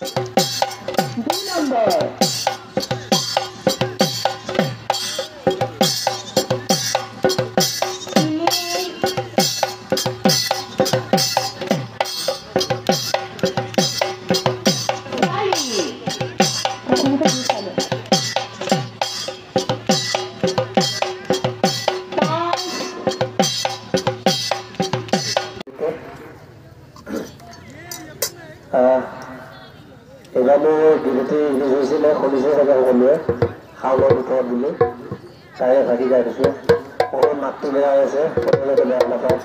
2 number এবাৰ বিভূতি release হৈছিলে শুনিছে চাগে সকলোৱে শাওনৰ ভিতৰত বুলি তাৰে ভাগি গাই দিছে অকণমান মাতটো বেয়া হৈ আছে সকলোৱে বেয়া নাপায়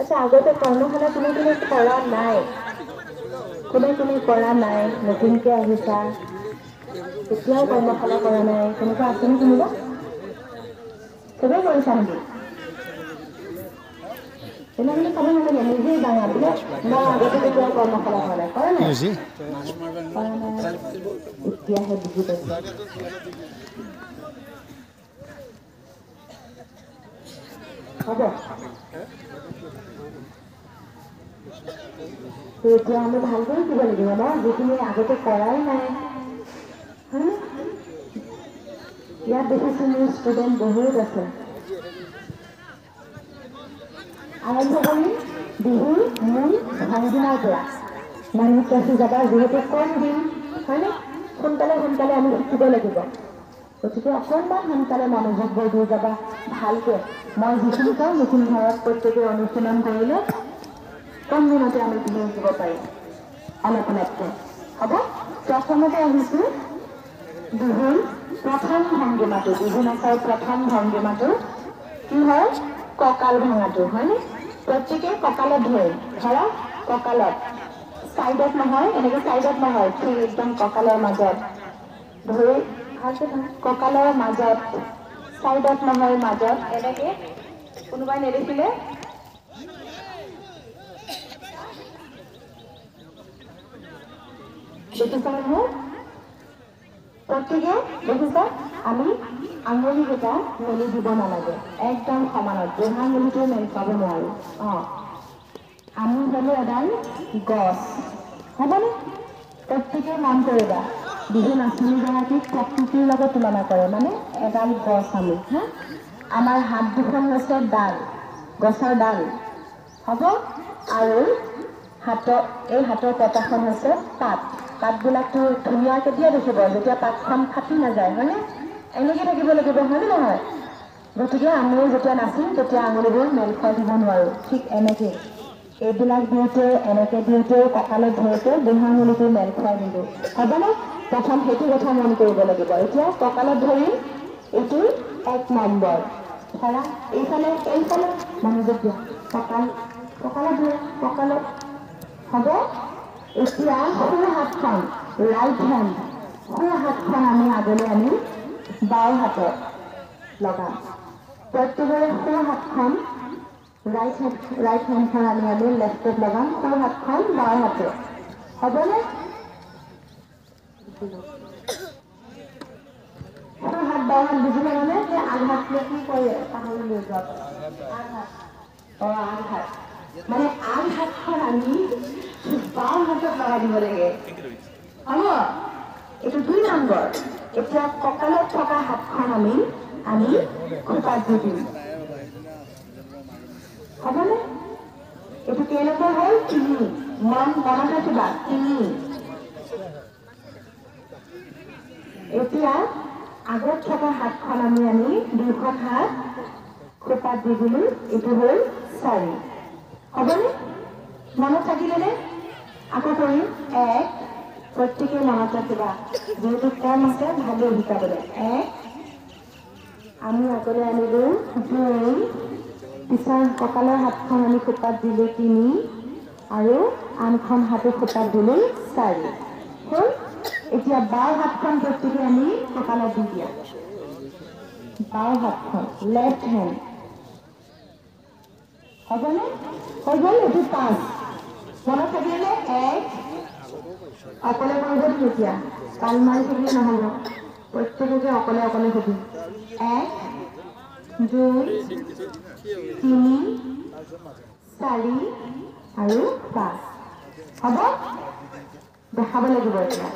আচ্ছা আগতে কৰ্মশালা কোনো কৰা নাই কোনে কৰা নাই নতুনকৈ আহিছা এতিয়াও কৰ্মশালা কৰা নাই তেনেকুৱা আছেনে কোনোবা চবেই কৰিছা নেকি তেনেহ'লে ক'ব নালাগে নিজেই ডাঙৰ বোলে মই আগতে কেতিয়াও কৰ্মশালা কৰা নাই কৰা নাই এতিয়াহে বুজি পাইছোঁ হ'ব এতিয়া আমি ভালকৈ শিকিব লাগিব ন যিখিনি আগতে কৰাই নাই হয়নে ইয়াত দেখিছোঁ মোৰ ষ্টুডেণ্ট বহুত আছে আৰম্ভ কৰি বিহুৰ মূল ভাংদিনাৰ পৰা মানুহ ৰাখি যাবা যিহেতু কম দিন হয়নে সোনকালে আমি শিকিব লাগিব গতিকে অকণমান সোনকালে মনোযোগবোৰ দি যাবা ভালকৈ মই যিখিনি কওঁ সেইখিনি ঘৰত প্ৰত্যেকে অনুশীলন কৰিলে কম দিনতে আমি বিহু শিকিব পাৰিম অলপকৈ হ'ব প্ৰথমতে আহিছোঁ বিহুৰ প্ৰথম ভংগীমাটো বিহু নাচৰ প্ৰথম ভংগীমাটো কি হয় কঁকাল ভাঙাটো হয়নে প্ৰত্যেকে কঁকালত ধৰি ধৰা কঁকালত চাইডত নহয় এনেকৈ চাইডত নহয় ঠিক একদম কঁকালৰ মাজত ধৰি ভালকৈ কঁকালৰ মাজত চাইডত নহয় মাজত এনেকৈ কোনোবাই নেদেখিলে দেখিছে নহয় প্ৰত্যেকে দেখিছে আমি আঙুলিকেইটা মেলি দিব নালাগে একদম সমানত বুঢ়া আঙুলিটো মেলি পাব নোৱাৰোঁ আমি হ'লো এডাল গছ হ'বনে প্ৰত্যেকে মন কৰিবা বিহু নাচনীগৰাকীক প্ৰকৃতিৰ লগত তুলনা কৰে মানে এডাল গছ আমি হা আমাৰ হাত দুখন হৈছে ডাল গছৰ ডাল হ'ব আৰু এই হাতৰ পতাখন হৈছে পাতবিলাকটো ধুনীয়া কেতিয়া দেখিব যেতিয়া পাতখন ফাটি নাযায় হয়নে এনেকৈ থাকিব লাগিব হয়নে নহয় গতিকে আমিও যেতিয়া নাচিম তেতিয়া আঙুলিবোৰ মেল খুৱাই দিব নোৱাৰোঁ ঠিক এনেকৈ এইবিলাক দিওঁতে এনেকৈ দিওঁতে কঁকালত ধৰোঁতে বুঢ়া আঙুলিটো মেল খুৱাই নিদিওঁ হ'বনে প্ৰথম সেইটো কথা মন কৰিব লাগিব এতিয়া কঁকালত ধৰিম এইটো 1 নম্বৰ ধৰা এইফালে মনোযোগ দিয়া কঁকালত ধৰি কঁকালত হ'ব এতিয়া সোঁ হাতখন ৰাইট হেণ্ড সোঁ হাতখন আমি আগলৈ আনি বাওঁ হাতত লগাম প্ৰত্যেকৰে সোঁ হাতখন ৰাইট হেণ্ডখন আমি লেফ্টত লগাম সোঁ হাতখন বাওঁ হাতে হ'বনে সোঁ হাত বাওঁ হাত বুজিলে মানে যে আঘাতলে কি কৰে পাহৰি লৈ যোৱা আঘাত মানে আঘাতখন আমি বাওঁ হাতত লগাই দিব লাগে হ'ব এইটো 2 নম্বৰ এতিয়া কঁকালত থকা হাতখন আমি খোপাত দি দিম হ'বনে এইটো কেই নম্বৰ হ'ল 3 মনত ৰাখিবা 3 এতিয়া আগত থকা হাতখন আমি দুখন হাত খোপাত দি দিলো এইটো হ'ল 4 হ'বনে মনত থাকিলেনে আকৌ কৰিম 1 প্ৰত্যেকে মনত ৰাখিবা যেহেতু কম আছে ভালেই শিকাবলৈ 1 আমি আগলৈ আনিলো 2 পিছৰ কঁকালৰ হাতখন আমি খোপাত দিলো 3 আৰু আনখন হাতে খোপাত দিলো 4 হ'ল এতিয়া বাও হাতখন প্ৰত্যেকে আমি কঁকালত দি দিয়া বাও হাতখন লেফ্ট হেণ্ড হ'বনে হৈ গ'ল এইটো 5 মনত থাকিলে 1 অকলে কৰিব দিম এতিয়া কাল মাৰি থাকিলে নহ'ব প্ৰত্যেককে অকলে অকলে সুধিম 1 2 3 4 আৰু 5 হ'ব দেখাব লাগিব এতিয়া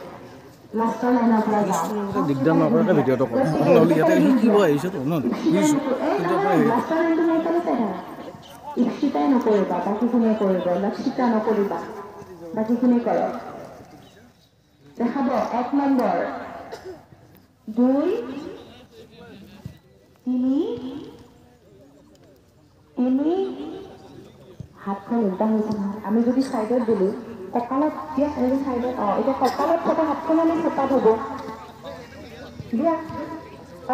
লাষ্টৰ লাইনৰ পৰা যাওঁ দিগদাৰ নকৰাকৈ ভিডিঅ'টো কৰোঁ নহ'লে ইয়াতে শিকিব আহিছেতো ন বুজিছোঁ কিন্তু লাষ্টৰ লাইনটো মই পালে চাই থাকা ইচ্ছিতাই নকৰিবা বাকীখিনিয়ে কৰিব লক্ষিতা নকৰিবা বাকীখিনি কৰক দেখাব 1 নম্বৰ 2 3 হাতখন উল্টা হৈছে নহয় আমি যদি চাইডত দিলো কঁকালত দিয়া এনেকৈ চাইডত এতিয়া কঁকালত থকা হাতখন আমি খোপাত হ'ব দিয়া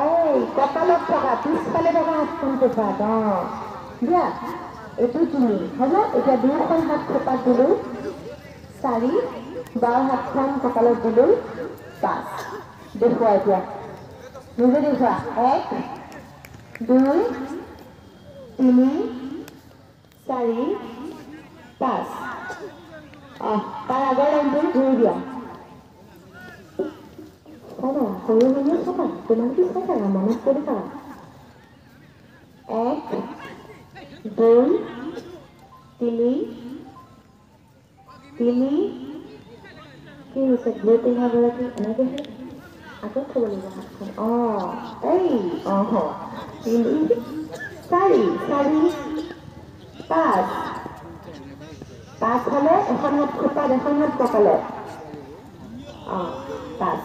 এই কঁকালত থকা পিছফালে থকা হাতখন খোপাত দিয়া এইটো 3 হ'ব এতিয়া দুখন হাত খোপাত দিলো 4 বাও হাতখন কঁকালত দিলো 5 দেখুৱা এতিয়া নিজে দেখুৱা 1 2 3 4 5 তাৰ আগৰ লাইনটো ঘূৰি দিয়া চাবা সৰু মানুহে চাবা তোমালোকে চাই থাকা মনত কৰি থাকা 1 2 3 কি হৈছে ব্লু পিন্ধাগৰাকী এনেকৈ আগত থ'ব লাগিব হাতখন এই 3 4 5 হ'লে এখন হাত খোপাত এখন হাত কঁকালত 5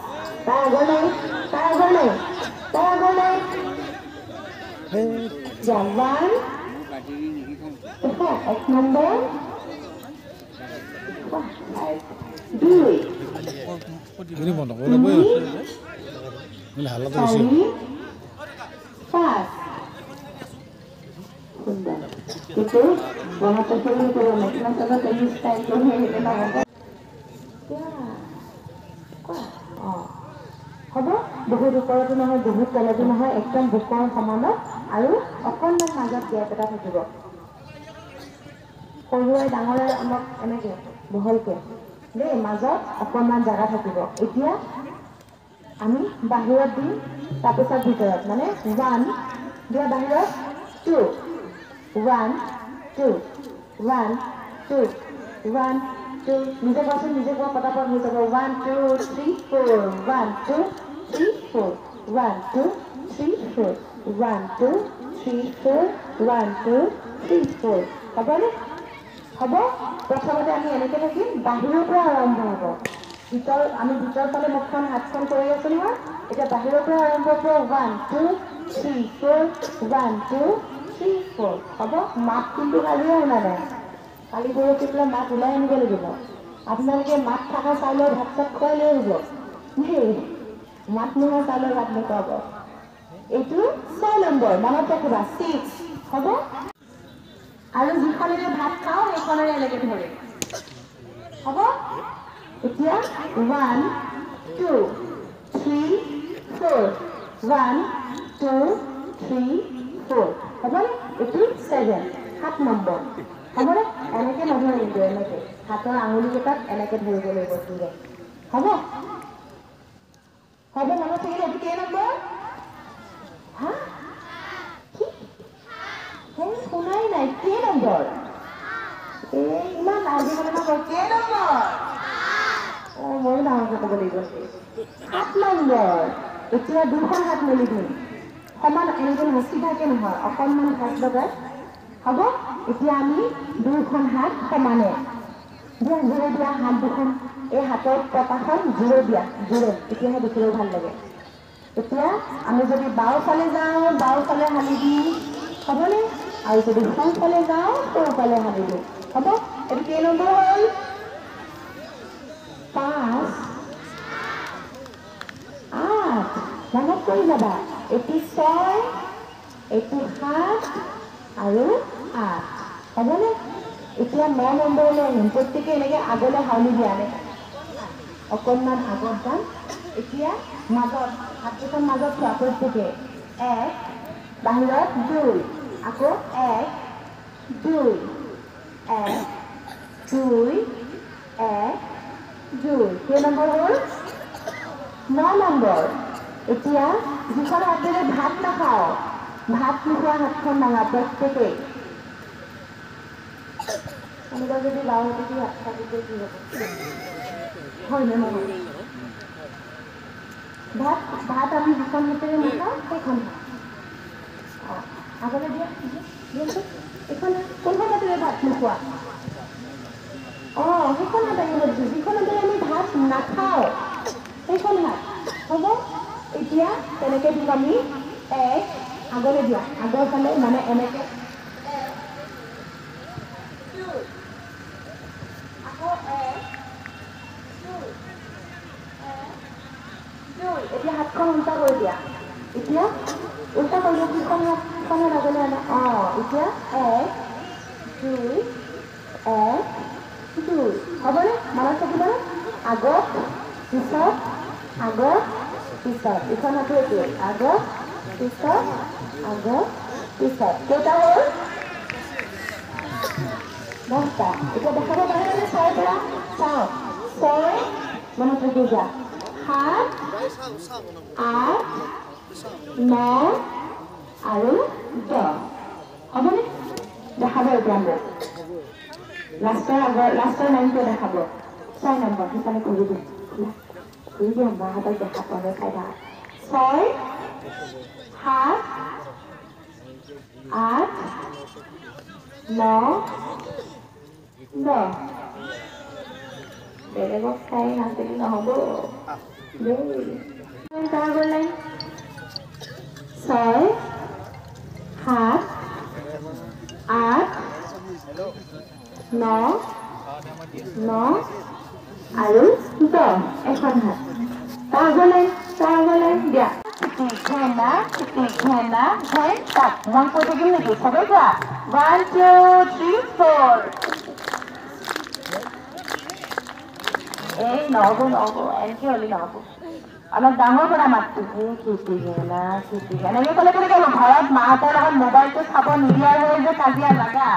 তাৰ আগৰ নাই জৱান 1 নম্বৰ 2 এইখিনি বন্ধ কৰি ল'বই হাল্লাটো বেছি 5 সুন্দৰ কিন্তু মনত ৰাখিবলৈ কৰিব মেখেলা চাদৰ এই ষ্টাইলটো হেৰিতে নহ'ব হ'ব বহুত ওপৰতো নহয় বহুত তলতো নহয় একদম বুকৰ সমানত আৰু অকণমান মাজত গেপ এটা থাকিব সৰুৱে ডাঙৰে আমাক এনেকৈ বহলকৈ দেই মাজত অকণমান জেগা থাকিব এতিয়া আমি বাহিৰত দিম তাৰপিছত ভিতৰত মানে 1 দিয়া বাহিৰত 2 1 2 1 2 1 2 নিজে কোৱাচোন নিজে কোৱা পটাপট হৈ যাব 1 2 3 4 1 2 3 4 1 2 3 4 1 2 3 4 1 2 3 4 হ'বনে হ'ব প্ৰথমতে আমি এনেকৈ থাকিম বাহিৰৰ পৰা আৰম্ভ হ'ব আমি ভিতৰ ফালে মুখখন হাতখন কৰি আছো নহয় এতিয়া বাহিৰৰ পৰা আৰম্ভ হ'ব 1 2 3 4 1 2 3 4 হ'ব মাত কিন্তু কালিয়ে শুনা নাই কালি পৰহি পেলাই মাত ওলাই আনিব লাগিব আপোনালোকে মাত থকা চাউলৰ ভাত চাত খুৱাই লৈ আহিব দেই মাত নোহোৱা চাউলৰ ভাত নোখোৱাব এইটো 6 নম্বৰ মনত ৰাখিবা 6 হ'ব আৰু যিখনেৰে ভাত খাওঁ সেইখনেৰে এনেকৈ ধৰে হ'ব এতিয়া 1 2 3 4 1 2 3 4 হ'বনে এইটো 7 নম্বৰ হ'বনে এনেকৈ নধৰিব এনেকৈ হাতৰ আঙুলিকেইটাত এনেকৈ ধৰিব লাগিব ধৰে হ'ব মনত থাকিলে এইটো কেই নম্বৰ হা শুনাই নাই কেই নম্বৰ ইমান আজিকালি নম্বৰ কেই নম্বৰ ময়ো ডাঙৰকৈ ক'ব লাগিব 7 নম্বৰ এতিয়া দুখন হাত মেলি দিম সমান এনেকৈ নহয় চিধাকৈ নহয় অকণমান হাত লগাই হ'ব এতিয়া আমি দুখন হাত সমানে দিয়া জোৰে দিয়া হাত দুখন এই হাতৰ পতাখন জোৰে দিয়া জোৰে তেতিয়াহে দেখিলেও ভাল লাগে এতিয়া আমি যদি বাওঁফালে যাওঁ বাওঁফালে হালি দিওঁ হ'বনে আৰু যদি সোঁফালে যাওঁ সোঁফালে হালি দিওঁ হ'ব এইটো কেই নম্বৰ হ'ল 5 8 মনত কৰি যাবা এইটো 6 এইটো 7 আৰু 8 হ'বনে এতিয়া 9 নম্বৰলৈ আহিম প্ৰত্যেকে এনেকৈ আগলৈ হাউলি দিয়া নাই অকণমান আগত যাম এতিয়া মাজত হাতকেইখন মাজত থোৱা প্ৰত্যেকে 1 বাহিৰত 2 আকৌ 1 2 1 2 1 2 কেই নম্বৰ হ'ল 9 নম্বৰ এতিয়া যিখন হাতেৰে ভাত নাখাওঁ ভাত নোখোৱা হাতখন নাঙা প্ৰত্যেকে কোনোবা যদি বাওঁহাতে দি হাত খাবলৈ কি হ'ব হয়নে নহয় ভাত আমি যিখন হাতেৰে নাখাওঁ সেইখন আগলৈ দিয়া এইখন কোনখন হাতেৰে ভাত নোখোৱা সেইখন হাত আহিব দিছোঁ যিখন হাতেৰে আমি ভাত নাখাওঁ সেইখন হাত হ'ব এতিয়া তেনেকৈ দিম আমি 1 আগলৈ দিয়া আগৰ ফালে মানে এনেকৈ আকৌ 1 2 এতিয়া হাতখন উল্টা কৰি দিয়া এতিয়া উল্টা কৰিলে কিখন হাতখনত আগলৈ আনা এতিয়া 1 2 1 2 হ'বনে মনত থাকিবনে আগত পিছত আগত পিছত ইখন হাতো এইটোৱে আগত পিছত আগত পিছত কেইটা হ'ল 10টা এতিয়া দেখাব পাৰিবনে 6ৰ পৰা চাওঁ 6 মনত ৰাখি যা 7 8 9 আৰু 10 হ'বনে দেখাব এতিয়া মোক লাষ্টৰ লাইনটো দেখাব 6 নম্বৰ সেইফালে কৰি দিম ঘূৰি দিম মাহঁতক দেখা পোৱা নাই খাই থাকা 6 7 8 9 10 বেলেগক খাই নাছিল নহ'ব দেই আগৰ লাইন 6 7 8 9 9 আৰু 10 এখন হাত তাৰ আগৰ লাইন দিয়া ঘেনা ঘেন তাক মই কৈ থাকিম নেকি সবেই কোৱা 1 2 3 4 এই নহ'ব এনেকৈ হ'লে নহ'ব অলপ ডাঙৰ কৰা মাতটো কীৰ্তি ঘেনা এনেকৈ ক'লে কেনেকৈ হ'ব ঘৰত মাহঁতৰ লগত মোবাইলটো চাব নিদিয়াৰ হৈ যে কাজিয়া লাগা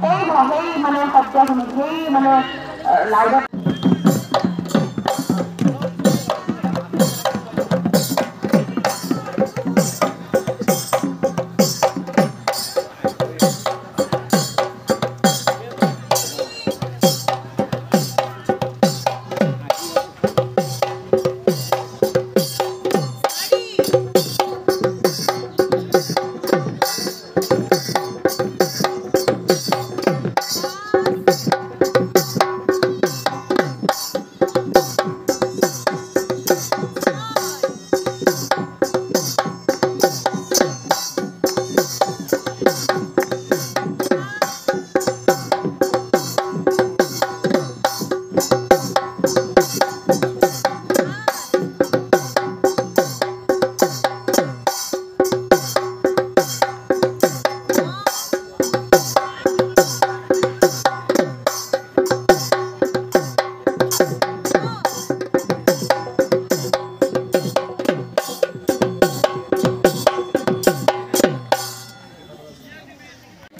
সেই মানে শব্দখিনি সেই মানে লাউডত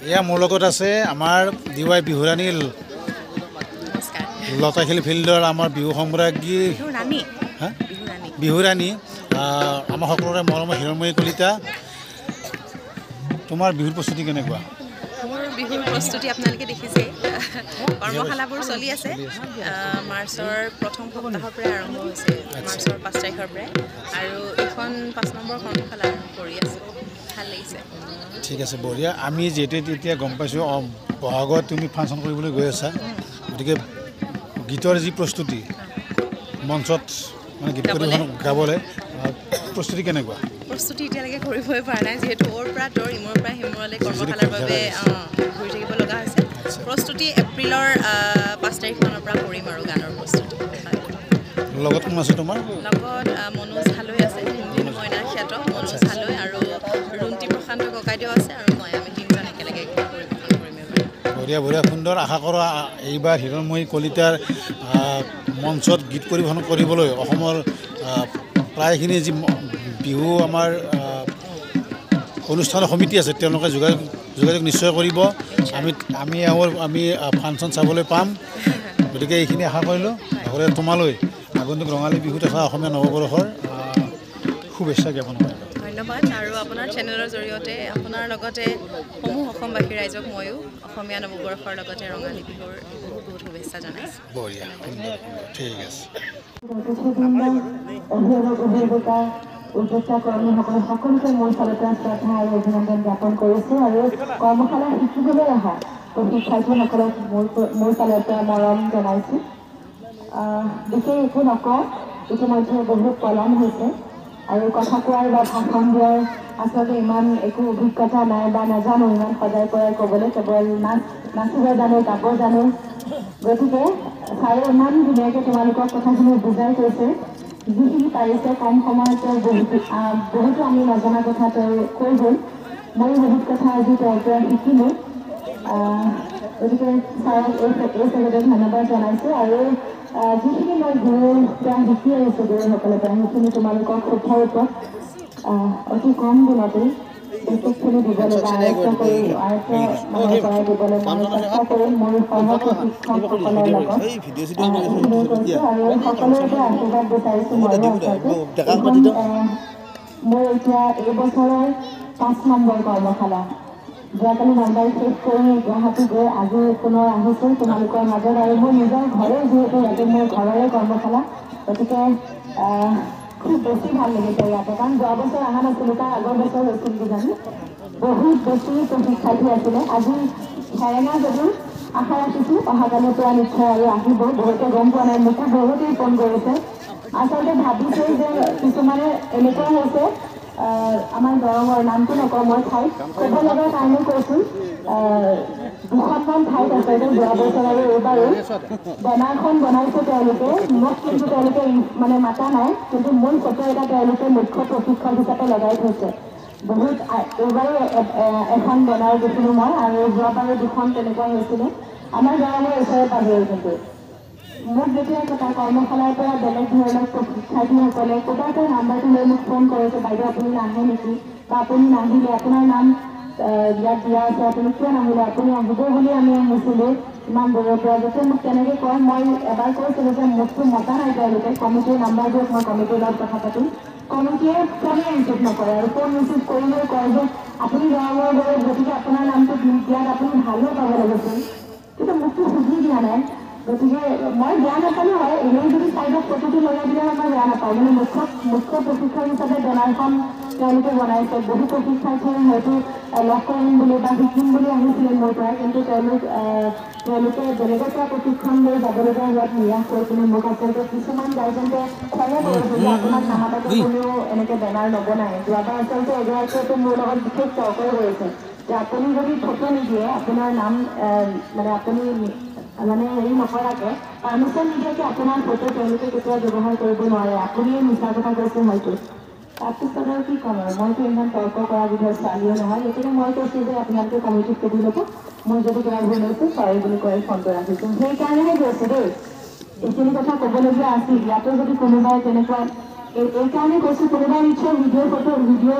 এয়া মোৰ লগত আছে আমাৰ DY বিহুৰাণী লতাশিল ফিল্ডৰ আমাৰ বিহু সম্ৰাজ্ঞী বিহুৰাণী আমাৰ সকলোৰে মৰমৰ হিৰণময়ী কলিতা তোমাৰ বিহুৰ প্ৰস্তুতি কেনেকুৱা মোৰ বিহুৰ প্ৰস্তুতি আপোনালোকে দেখিছে কৰ্মশালাবোৰ চলি আছে মাৰ্চৰ প্ৰথম সপ্তাহৰ পৰা আৰম্ভ হৈছে মাৰ্চৰ 5 তাৰিখৰ পৰা আৰু এখন 5 নম্বৰ কৰ্মশালা আৰম্ভ কৰি আছে ভাল লাগিছে ঠিক আছে বঢ়িয়া আমি যেতিয়া গম পাইছোঁ বহাগত তুমি ফাংচন কৰিবলৈ গৈ আছা গতিকে গীতৰ যি প্ৰস্তুতি মঞ্চত মানে গীত পৰিৱেশন গাবলৈ প্ৰস্তুতি কেনেকুৱা প্ৰস্তুতি এতিয়ালৈকে কৰিবই পৰা নাই যিহেতু ওৰ পৰা তোৰ ইমূৰৰ পৰা সিমূৰলৈ কৰ্মশালাৰ বাবে ঘূৰি থাকিব লগা হৈছে প্ৰস্তুতি এপ্ৰিলৰ 5 তাৰিখমানৰ পৰা কৰিম আৰু গানৰ প্ৰস্তুতি লগত কোন আছে তোমাৰ লগত মনোজ হালৈ আছে হিন্দী মইনা খ্যাত মনোজ হালৈ আৰু ৰুন্তি প্ৰশান্ত ককাইদেউ আছে আৰু মই আমি তিনিজন একেলগে পৰিৱেশন কৰিম বঢ়িয়া বঢ়িয়া সুন্দৰ আশা কৰোঁ এইবাৰ হিৰণময়ী কলিতাৰ মঞ্চত গীত পৰিৱেশন কৰিবলৈ অসমৰ প্ৰায়খিনি যি বিহু আমাৰ অনুষ্ঠানৰ সমিতি আছে তেওঁলোকে যোগাযোগ নিশ্চয় কৰিব আমি ফাংচন চাবলৈ পাম গতিকে এইখিনি আশা কৰিলোঁ লগতে তোমালৈ আগন্তুক ৰঙালী বিহু তথা অসমীয়া নৱবৰ্ষৰ শুভেচ্ছা জ্ঞাপন কৰিলোঁ ধন্যবাদ আৰু আপোনাৰ চেনেলৰ জৰিয়তে আপোনাৰ লগতে সমূহ অসমবাসী ৰাইজক ময়ো অসমীয়া নৱবৰ্ষৰ লগতে ৰঙালী বিহুৰ বহুত বহুত শুভেচ্ছা জনাইছোঁ বঢ়িয়া সুন্দৰ ঠিক আছে অভিভাৱক উদ্যোক্তা কৰ্মীসকল সকলোকে মোৰ ফালৰ পৰা শ্ৰদ্ধা আৰু অভিনন্দন জ্ঞাপন কৰিছোঁ আৰু কৰ্মশালা শিকিবলৈ অহা শিক্ষাৰ্থীসকলক মোৰ ফালৰ পৰা মৰম জনাইছোঁ বিশেষ একো নকওঁ ইতিমধ্যে বহুত পলম হৈছে আৰু কথা কোৱাৰ বা ভাষণ দিয়াৰ আচলতে ইমান একো অভিজ্ঞতা নাই বা নাজানো ইমান সজাই পৰাই ক'বলৈ কেৱল নাচিব জানো গাব জানো গতিকে ছাৰে ইমান ধুনীয়াকৈ তোমালোকৰ কথাখিনি বুজাই কৈছে যিখিনি পাৰিছে কম সময়তে বহুতো আমি নজনা কথা তেওঁ কৈ গ'ল ময়ো বহুত কথা আজি তেওঁৰ পৰা শিকিলোঁ গতিকে ছাৰক এই ক্ষেত্ৰত ধন্যবাদ জনাইছোঁ আৰু যিখিনি মই গুৰুৰ পৰা শিকি আহিছোঁ গুৰুসকলৰ পৰা সেইখিনি তোমালোকক শুদ্ধাৰ ওপৰত অতি কম দিনতে বেছিকখিনি দিবলৈ বা আয়ত্ব কৰি কৰাই দিবলৈ মই চেষ্টা কৰিম মোৰ সহযোগী শিক্ষকসকলৰ লগত এইখিনি কৈছোঁ আৰু সকলোৰে পৰা আশীৰ্বাদ বিচাৰিছোঁ ময়ো আচলতে মোৰ এতিয়া এই বছৰৰ 5 নম্বৰ কৰ্মশালা যোৱাকালি মুম্বাই শেষ কৰি গুৱাহাটী গৈ আজি পুনৰ আহিছোঁ তোমালোকৰ মাজত আৰু মোৰ নিজৰ ঘৰে যিহেতু ইয়াতে মোৰ ঘৰৰে কৰ্মশালা গতিকে খুব বেছি ভাল লাগিছে ইয়াতে কাৰণ যোৱা বছৰ অহা নাছিলোঁ তাৰ আগৰ বছৰ হৈছিল কিজানি বহুত বেছি শিক্ষাৰ্থী আছিলে আজি সেৰেঙা যদিও আশা ৰাখিছোঁ অহাকালিৰ পৰা নিশ্চয় আৰু আহিব বহুতে গম পোৱা নাই মোকো বহুতেই ফোন কৰিছে আচলতে ভাবিছোঁ যে কিছুমানে এনেকুৱা হৈছে আমাৰ দৰঙৰ নামটো নকওঁ মই ঠাইত ক'ব লগাৰ কাৰণে কৈছোঁ দুখনমান ঠাইত আচলতে যোৱা বছৰ আৰু এইবাৰো বেনাৰখন বনাইছে তেওঁলোকে মোক কিন্তু তেওঁলোকে মানে মাতা নাই কিন্তু মূল ফটো এটা তেওঁলোকে মুখ্য প্ৰশিক্ষক হিচাপে লগাই থৈছে বহুত এইবাৰো এখন বেনাৰ দেখিলোঁ মই আৰু যোৱাবাৰো দুখন তেনেকুৱা হৈছিলে আমাৰ দৰঙৰ ওচৰে পাজৰে কিন্তু মোক যেতিয়া তাৰ কৰ্মশালাৰ পৰা বেলেগ ধৰণৰ শিক্ষাৰ্থীসকলে ক'ৰবাৰ নাম্বাৰটো লৈ মোক ফোন কৰে যে বাইদেউ আপুনি নাহে নেকি বা আপুনি নাহিলে আপোনাৰ নাম ইয়াত দিয়া আছে আপুনি কিয় নাহিলে আপুনি আহিব বুলি আমি আহিছিলোঁ ইমান দূৰৰ পৰা যেতিয়া মোক তেনেকৈ কয় মই এবাৰ কৈছিলোঁ যে মোকতো মতা নাই তেওঁলোকে কমিটিৰ নাম্বাৰ দিয়ক মই কমিটিৰ লগত কথা পাতিম কমিটিয়ে ফোনে ৰিচিভ নকৰে আৰু ফোন ৰিচিভ কৰিলেও কয় যে আপুনি দৰঙৰ দৰে গতিকে আপোনাৰ নামটো দিয়াত আপুনি ভালো পাব লাগিছিল কিন্তু মোকতো সুধি দিয়া নাই গতিকে মই বেয়া নাপালোঁ হয় এনেই যদি চাইডত ফটোটো লগাই দিলে মই বেয়া নাপাওঁ মানে মুখ্য প্ৰশিক্ষক হিচাপে বেনাৰখন তেওঁলোকে বনাইছে বহু প্ৰশিক্ষাৰ্থীয়ে হয়তো লগ কৰিম বুলি বা শিকিম বুলি আহিছিলে মোৰ পৰা কিন্তু তেওঁলোকে বেলেগৰ পৰা প্ৰশিক্ষণ লৈ যাবলগীয়া হোৱাত নিৰাশ কৰি পিনে মোক আচলতে কিছুমান গাৰ্জেণ্টে খঙে কৰিছে যে আপোনাক নামাতাকৈ কোনেও এনেকৈ বেনাৰ নবনায় যোৱাবাৰ আচলতে এগৰাকীয়েতো মোৰ লগত বিশেষ তৰ্ক কৰিছে যে আপুনি যদি ফটো নিদিয়ে আপোনাৰ নাম মানে আপুনি মানে হেৰি নকৰাকৈ পাৰ্মিশ্যন নিদিয়াকৈ আপোনাৰ ফটো তেওঁলোকে কেতিয়াও ব্যৱহাৰ কৰিব নোৱাৰে আপুনিয়ে মিছা কথা কৈছে হয়তো তাৰপিছত আৰু কি ক'ম আৰু মইতো ইমান তৰ্ক কৰা বিধৰ ছোৱালীও নহয় গতিকে মই কৈছোঁ যে আপোনালোকে কমিটিত সুধি ল'ব মই যদি কিবা ভুল হৈছোঁ চৰি বুলি কৈ ফোনটো ৰাখিছোঁ সেইকাৰণেহে গৈছোঁ দেই এইখিনি কথা ক'বলগীয়া আছিল ইয়াতো যদি কোনোবাই তেনেকুৱা এইকাৰণে কৈছোঁ কোনোবাই নিশ্চয় ভিডিঅ'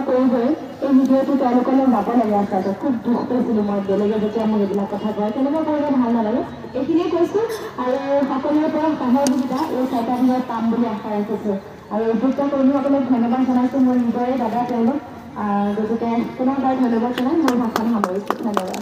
কৰিবই এই ভিডিঅ'টো তেওঁলোকলৈ যাব লাগে আচলতে খুব দুখ পাইছিলোঁ মই বেলেগে যেতিয়া মোক এইবিলাক কথা কয় তেনেকুৱা কৰিলে ভাল নালাগে এইখিনিয়ে কৈছোঁ আৰু সকলোৰে পৰা সহযোগিতা এই 6টা দিনত পাম বুলি আশা ৰাখিছোঁ আৰু উদ্যোক্তা কৰ্মীসকলক ধন্যবাদ জনাইছোঁ মোৰ নিজৰে দাদা তেওঁলোক গতিকে পুনৰবাৰ ধন্যবাদ জনাই মোৰ ভাষণ সামৰিছোঁ ধন্যবাদ